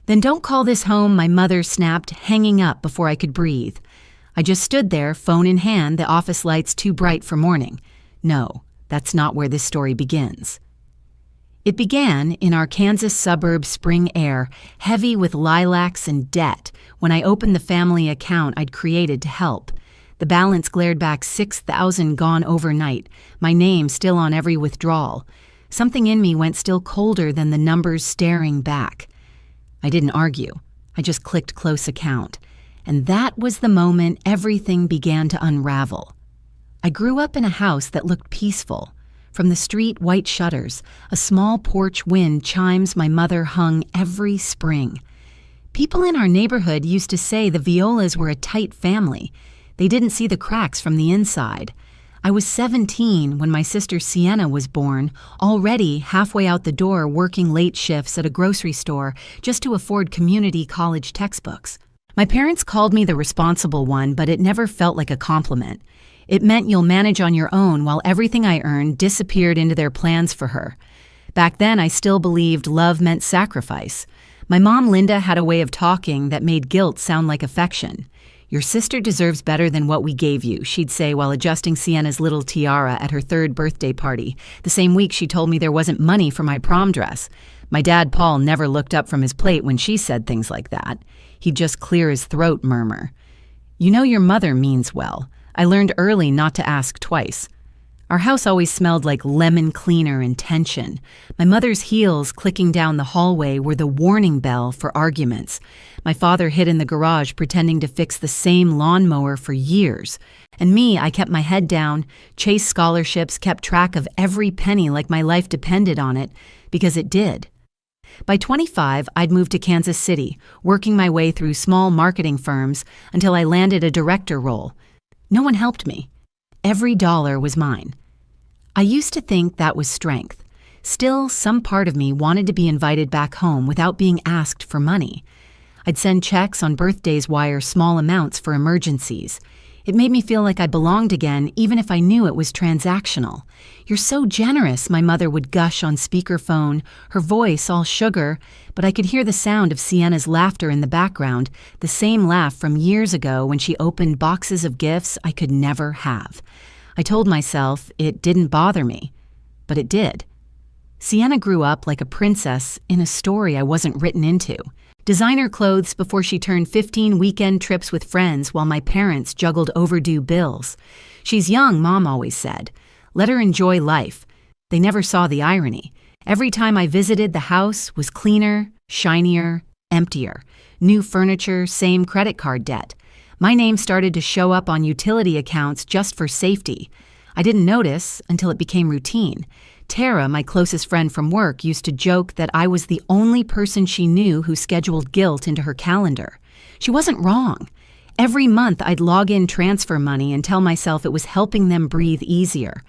"Then don't call this home," my mother snapped, hanging up before I could breathe. I just stood there, phone in hand, the office lights too bright for morning. No, that's not where this story begins. It began in our Kansas suburb spring air, heavy with lilacs and debt, when I opened the family account I'd created to help. The balance glared back $6,000 gone overnight, my name still on every withdrawal. Something in me went still colder than the numbers staring back. I didn't argue. I just clicked close account. And that was the moment everything began to unravel. I grew up in a house that looked peaceful. From the street, white shutters, a small porch wind chimes my mother hung every spring. People in our neighborhood used to say the Violas were a tight family. They didn't see the cracks from the inside. I was 17 when my sister Sienna was born, already halfway out the door working late shifts at a grocery store just to afford community college textbooks. My parents called me the responsible one, but it never felt like a compliment. It meant you'll manage on your own while everything I earned disappeared into their plans for her. Back then, I still believed love meant sacrifice. My mom, Linda, had a way of talking that made guilt sound like affection. "Your sister deserves better than what we gave you," she'd say while adjusting Sienna's little tiara at her 3rd birthday party, the same week she told me there wasn't money for my prom dress. My dad, Paul, never looked up from his plate when she said things like that. He'd just clear his throat, murmur. "You know your mother means well. I learned early not to ask twice." Our house always smelled like lemon cleaner and tension. My mother's heels clicking down the hallway were the warning bell for arguments. My father hid in the garage pretending to fix the same lawnmower for years. And me, I kept my head down, chased scholarships, kept track of every penny like my life depended on it, because it did. By 25, I'd moved to Kansas City, working my way through small marketing firms until I landed a director role. No one helped me. Every dollar was mine. I used to think that was strength. Still, some part of me wanted to be invited back home without being asked for money. I'd send checks on birthdays, wire small amounts for emergencies. It made me feel like I belonged again, even if I knew it was transactional. "You're so generous," my mother would gush on speakerphone, her voice all sugar, but I could hear the sound of Sienna's laughter in the background, the same laugh from years ago when she opened boxes of gifts I could never have. I told myself it didn't bother me, but it did. Sienna grew up like a princess in a story I wasn't written into. Designer clothes before she turned 15, weekend trips with friends while my parents juggled overdue bills. "She's young," Mom always said. "Let her enjoy life." They never saw the irony. Every time I visited, the house was cleaner, shinier, emptier. New furniture, same credit card debt. My name started to show up on utility accounts just for safety. I didn't notice until it became routine. Tara, my closest friend from work, used to joke that I was the only person she knew who scheduled guilt into her calendar. She wasn't wrong. Every month I'd log in transfer money and tell myself it was helping them breathe easier.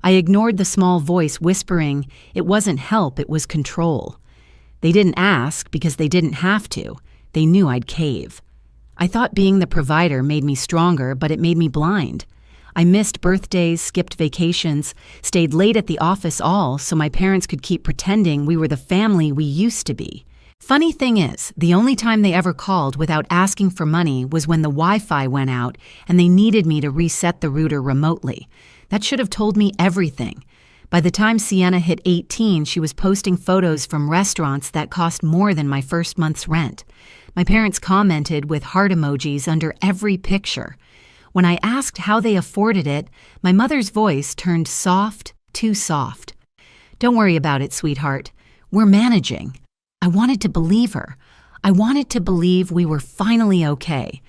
I ignored the small voice whispering it wasn't help, it was control. They didn't ask because they didn't have to. They knew I'd cave. I thought being the provider made me stronger, but it made me blind. I missed birthdays, skipped vacations, stayed late at the office all so my parents could keep pretending we were the family we used to be. Funny thing is, the only time they ever called without asking for money was when the Wi-Fi went out and they needed me to reset the router remotely. That should have told me everything. By the time Sienna hit 18, she was posting photos from restaurants that cost more than my first month's rent. My parents commented with heart emojis under every picture. When I asked how they afforded it, my mother's voice turned soft, too soft. "Don't worry about it, sweetheart. We're managing." I wanted to believe her. I wanted to believe we were finally okay.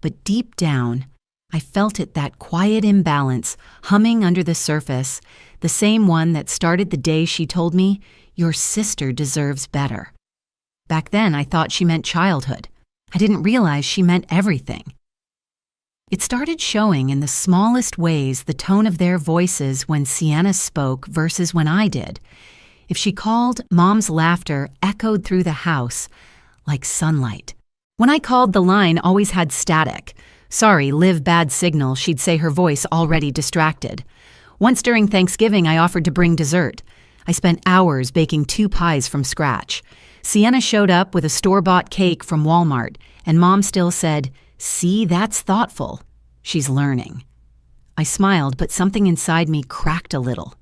But deep down, I felt it, that quiet imbalance humming under the surface, the same one that started the day she told me, "Your sister deserves better." Back then, I thought she meant childhood. I didn't realize she meant everything. It started showing in the smallest ways, the tone of their voices when Sienna spoke versus when I did. If she called, Mom's laughter echoed through the house like sunlight. When I called, the line always had static. "Sorry, Liv, bad signal," she'd say, her voice already distracted. Once during Thanksgiving, I offered to bring dessert. I spent hours baking 2 pies from scratch. Sienna showed up with a store-bought cake from Walmart, and Mom still said, "See, that's thoughtful. She's learning." I smiled, but something inside me cracked a little.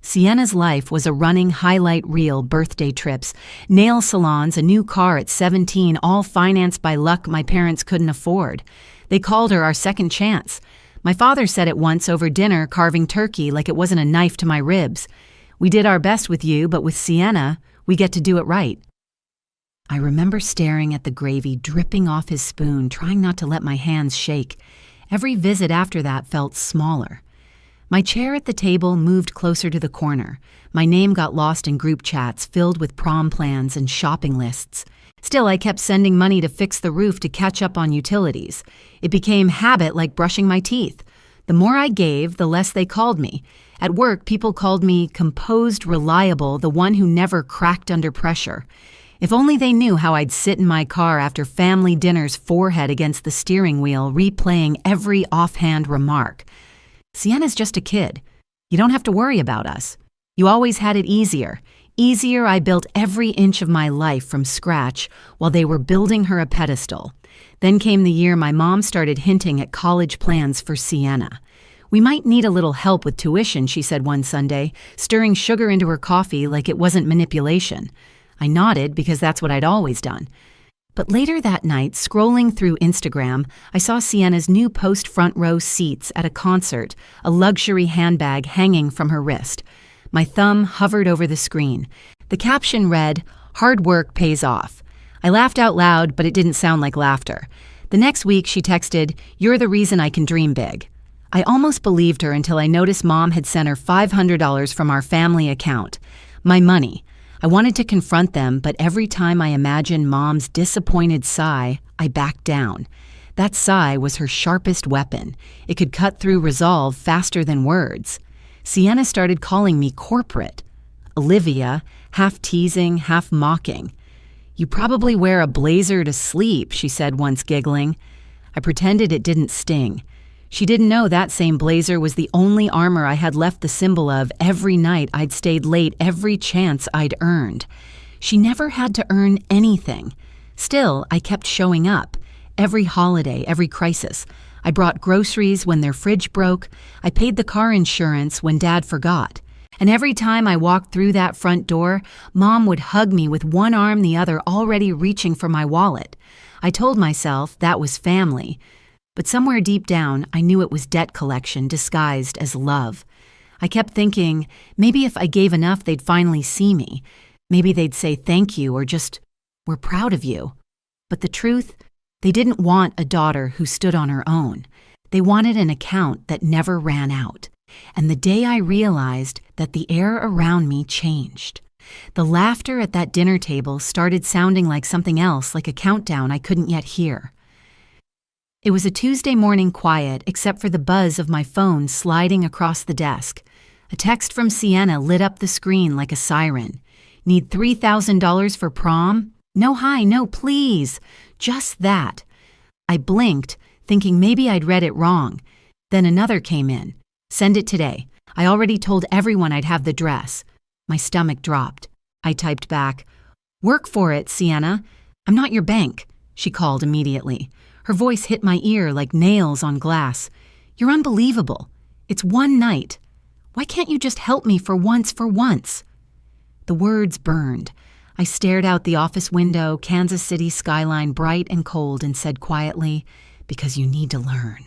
Sienna's life was a running highlight reel: birthday trips, nail salons, a new car at 17, all financed by luck my parents couldn't afford. They called her our second chance. My father said it once over dinner, carving turkey like it wasn't a knife to my ribs. "We did our best with you, but with Sienna, we get to do it right." I remember staring at the gravy dripping off his spoon, trying not to let my hands shake. Every visit after that felt smaller. My chair at the table moved closer to the corner. My name got lost in group chats filled with prom plans and shopping lists. Still, I kept sending money to fix the roof to catch up on utilities. It became habit like brushing my teeth. The more I gave, the less they called me. At work, people called me composed, reliable, the one who never cracked under pressure. If only they knew how I'd sit in my car after family dinners, forehead against the steering wheel, replaying every offhand remark. "Sienna's just a kid. You don't have to worry about us. You always had it easier. Easier, I built every inch of my life from scratch while they were building her a pedestal." Then came the year my mom started hinting at college plans for Sienna. "We might need a little help with tuition," she said one Sunday, stirring sugar into her coffee like it wasn't manipulation. I nodded because that's what I'd always done. But later that night, scrolling through Instagram, I saw Sienna's new post-front row seats at a concert, a luxury handbag hanging from her wrist. My thumb hovered over the screen. The caption read, "Hard work pays off." I laughed out loud, but it didn't sound like laughter. The next week, she texted, "You're the reason I can dream big." I almost believed her until I noticed Mom had sent her $500 from our family account. My money. I wanted to confront them, but every time I imagined Mom's disappointed sigh, I backed down. That sigh was her sharpest weapon. It could cut through resolve faster than words. Sienna started calling me corporate. Olivia, half teasing, half mocking. "You probably wear a blazer to sleep," she said once, giggling. I pretended it didn't sting. She didn't know that same blazer was the only armor I had left the symbol of every night I'd stayed late, every chance I'd earned. She never had to earn anything. Still, I kept showing up. Every holiday, every crisis. I brought groceries when their fridge broke. I paid the car insurance when Dad forgot. And every time I walked through that front door, Mom would hug me with one arm, the other already reaching for my wallet. I told myself that was family. But somewhere deep down, I knew it was debt collection disguised as love. I kept thinking, maybe if I gave enough, they'd finally see me. Maybe they'd say thank you or just, "We're proud of you." But the truth, they didn't want a daughter who stood on her own. They wanted an account that never ran out. And the day I realized that the air around me changed. The laughter at that dinner table started sounding like something else, like a countdown I couldn't yet hear. It was a Tuesday morning quiet except for the buzz of my phone sliding across the desk. A text from Sienna lit up the screen like a siren. "Need $3,000 for prom? No, hi, no, please. Just that." I blinked, thinking maybe I'd read it wrong. Then another came in. "Send it today. I already told everyone I'd have the dress." My stomach dropped. I typed back, "Work for it, Sienna. I'm not your bank," she called immediately. Her voice hit my ear like nails on glass. "You're unbelievable. It's one night. Why can't you just help me for once, for once?" The words burned. I stared out the office window, Kansas City skyline bright and cold, and said quietly, "Because you need to learn."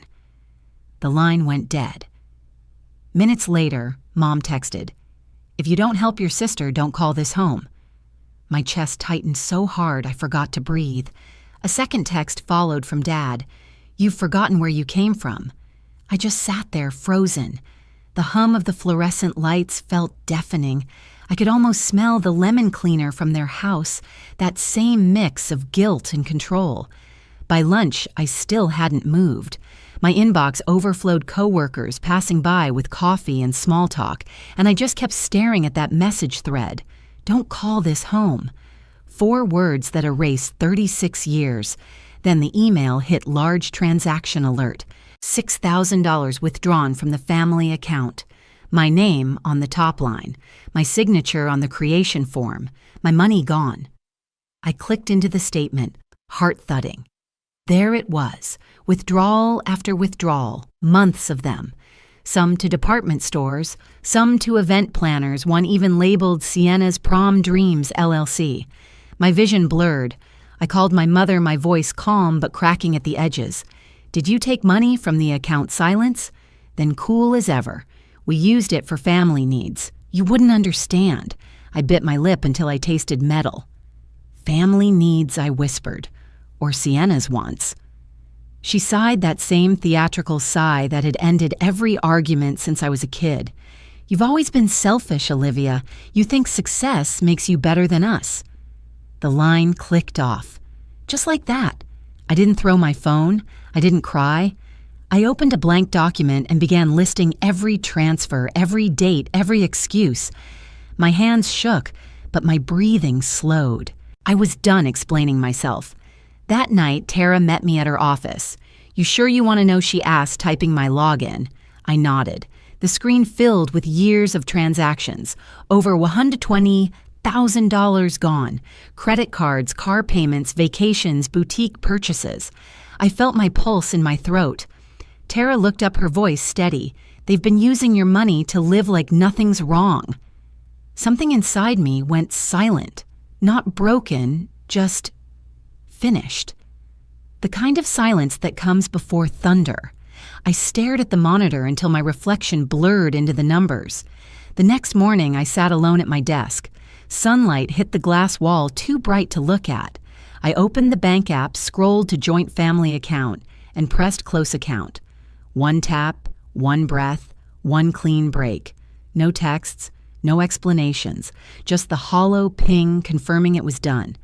The line went dead. Minutes later, Mom texted, "If you don't help your sister, don't call this home." My chest tightened so hard I forgot to breathe. A second text followed from Dad. "You've forgotten where you came from." I just sat there, frozen. The hum of the fluorescent lights felt deafening. I could almost smell the lemon cleaner from their house, that same mix of guilt and control. By lunch, I still hadn't moved. My inbox overflowed coworkers passing by with coffee and small talk, and I just kept staring at that message thread. "Don't call this home." 4 words that erased 36 years. Then the email hit large transaction alert. $6,000 withdrawn from the family account. My name on the top line. My signature on the creation form. My money gone. I clicked into the statement, heart thudding. There it was, withdrawal after withdrawal, months of them. Some to department stores, some to event planners, one even labeled Sienna's Prom Dreams, LLC. My vision blurred. I called my mother, my voice calm but cracking at the edges. Did you take money from the account Silence? Then cool as ever. We used it for family needs. You wouldn't understand. I bit my lip until I tasted metal. Family needs, I whispered. Or Sienna's wants. She sighed that same theatrical sigh that had ended every argument since I was a kid. You've always been selfish, Olivia. You think success makes you better than us. The line clicked off. Just like that. I didn't throw my phone. I didn't cry. I opened a blank document and began listing every transfer, every date, every excuse. My hands shook, but my breathing slowed. I was done explaining myself. That night, Tara met me at her office. You sure you want to know, she asked, typing my login. I nodded. The screen filled with years of transactions. Over $120,000 gone. Credit cards, car payments, vacations, boutique purchases. I felt my pulse in my throat. Tara looked up, her voice steady. They've been using your money to live like nothing's wrong. Something inside me went silent. Not broken, just finished. The kind of silence that comes before thunder. I stared at the monitor until my reflection blurred into the numbers. The next morning, I sat alone at my desk. Sunlight hit the glass wall too bright to look at. I opened the bank app, scrolled to joint family account, and pressed close account. One tap, one breath, one clean break. No texts, no explanations, just the hollow ping confirming it was done.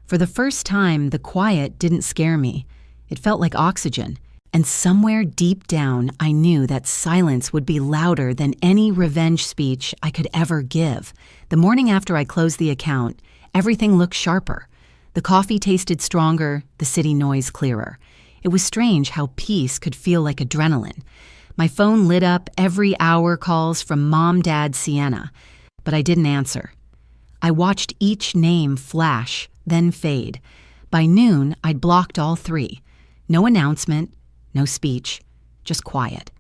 For the first time, the quiet didn't scare me. It felt like oxygen. And somewhere deep down, I knew that silence would be louder than any revenge speech I could ever give. The morning after I closed the account, everything looked sharper. The coffee tasted stronger, the city noise clearer. It was strange how peace could feel like adrenaline. My phone lit up, every hour calls from Mom, Dad, Sienna. But I didn't answer. I watched each name flash, then fade. By noon, I'd blocked all three. No announcement, no speech, just quiet.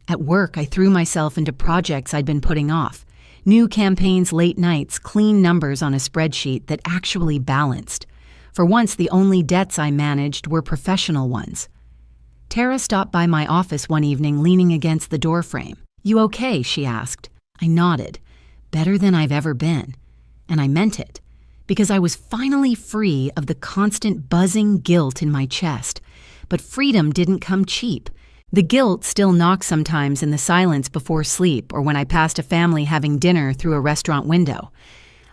At work, I threw myself into projects I'd been putting off. New campaigns, late nights, clean numbers on a spreadsheet that actually balanced. For once, the only debts I managed were professional ones. Tara stopped by my office one evening, leaning against the doorframe. You okay? She asked. I nodded. Better than I've ever been. And I meant it. Because I was finally free of the constant buzzing guilt in my chest. But freedom didn't come cheap. The guilt still knocked sometimes in the silence before sleep or when I passed a family having dinner through a restaurant window.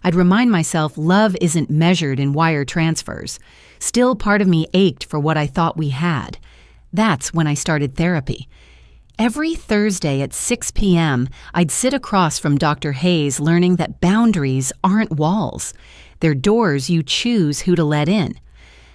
I'd remind myself love isn't measured in wire transfers. Still, part of me ached for what I thought we had. That's when I started therapy. Every Thursday at 6 p.m., I'd sit across from Dr. Hayes, learning that boundaries aren't walls. They're doors you choose who to let in.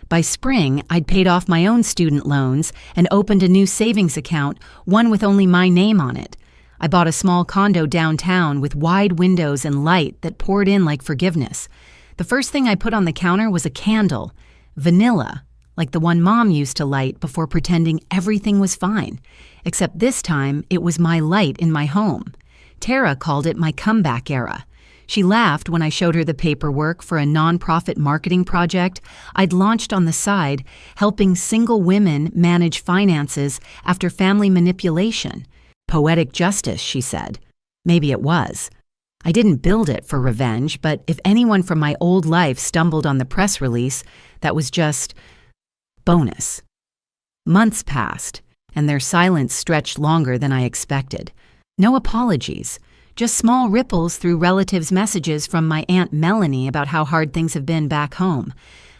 By spring, I'd paid off my own student loans and opened a new savings account, one with only my name on it. I bought a small condo downtown with wide windows and light that poured in like forgiveness. The first thing I put on the counter was a candle, vanilla, like the one Mom used to light before pretending everything was fine. Except this time, it was my light in my home. Tara called it my comeback era. She laughed when I showed her the paperwork for a nonprofit marketing project I'd launched on the side, helping single women manage finances after family manipulation. Poetic justice, she said. Maybe it was. I didn't build it for revenge, but if anyone from my old life stumbled on the press release, that was just bonus. Months passed, and their silence stretched longer than I expected. No apologies. Just small ripples through relatives' messages from my Aunt Melanie about how hard things have been back home.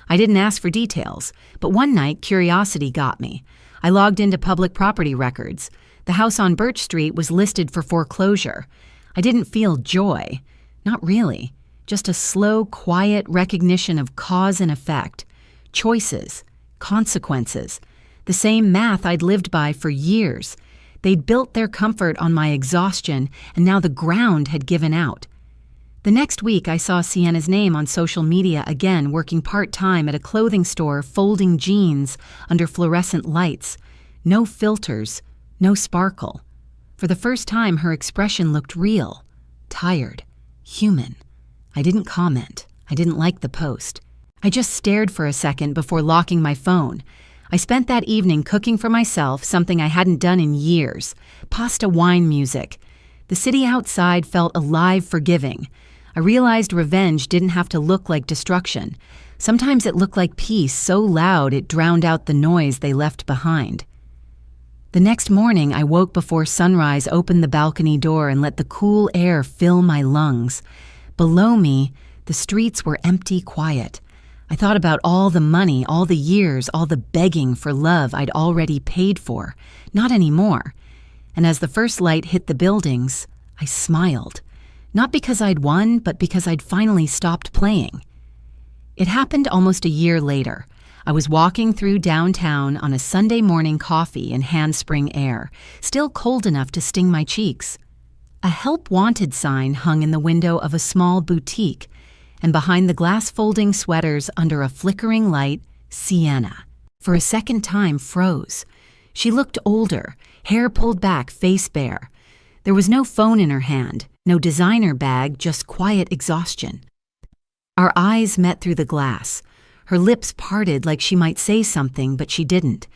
I didn't ask for details, but one night curiosity got me. I logged into public property records. The house on Birch Street was listed for foreclosure. I didn't feel joy. Not really. Just a slow, quiet recognition of cause and effect. Choices. Consequences. The same math I'd lived by for years. They'd built their comfort on my exhaustion, and now the ground had given out. The next week, I saw Sienna's name on social media again, working part-time at a clothing store folding jeans under fluorescent lights. No filters, no sparkle. For the first time, her expression looked real, tired, human. I didn't comment. I didn't like the post. I just stared for a second before locking my phone. I spent that evening cooking for myself something I hadn't done in years, pasta wine music. The city outside felt alive, forgiving. I realized revenge didn't have to look like destruction. Sometimes it looked like peace so loud it drowned out the noise they left behind. The next morning, I woke before sunrise, opened the balcony door, and let the cool air fill my lungs. Below me, the streets were empty, quiet. I thought about all the money, all the years, all the begging for love I'd already paid for. Not anymore. And as the first light hit the buildings, I smiled. Not because I'd won, but because I'd finally stopped playing. It happened almost a year later. I was walking through downtown on a Sunday morning, coffee and handspring air, still cold enough to sting my cheeks. A help wanted sign hung in the window of a small boutique, and behind the glass folding sweaters under a flickering light, Sienna, for a second time, froze. She looked older, hair pulled back, face bare. There was no phone in her hand, no designer bag, just quiet exhaustion. Our eyes met through the glass. Her lips parted like she might say something, but she didn't.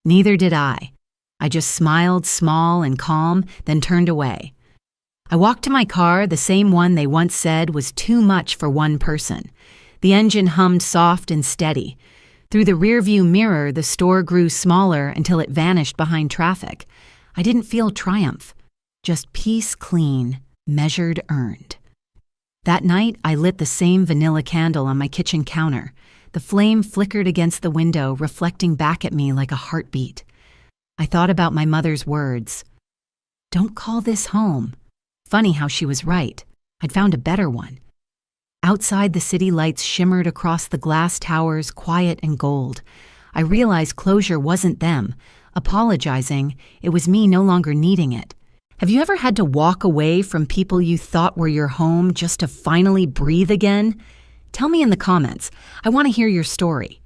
Neither did I. I just smiled, small and calm, then turned away. I walked to my car, the same one they once said was too much for one person. The engine hummed soft and steady. Through the rearview mirror, the store grew smaller until it vanished behind traffic. I didn't feel triumph, just peace, clean, measured, earned. That night, I lit the same vanilla candle on my kitchen counter. The flame flickered against the window, reflecting back at me like a heartbeat. I thought about my mother's words. Don't call this home. Funny how she was right. I'd found a better one. Outside, the city lights shimmered across the glass towers, quiet and gold. I realized closure wasn't them. Apologizing, it was me no longer needing it. Have you ever had to walk away from people you thought were your home just to finally breathe again? Tell me in the comments. I want to hear your story.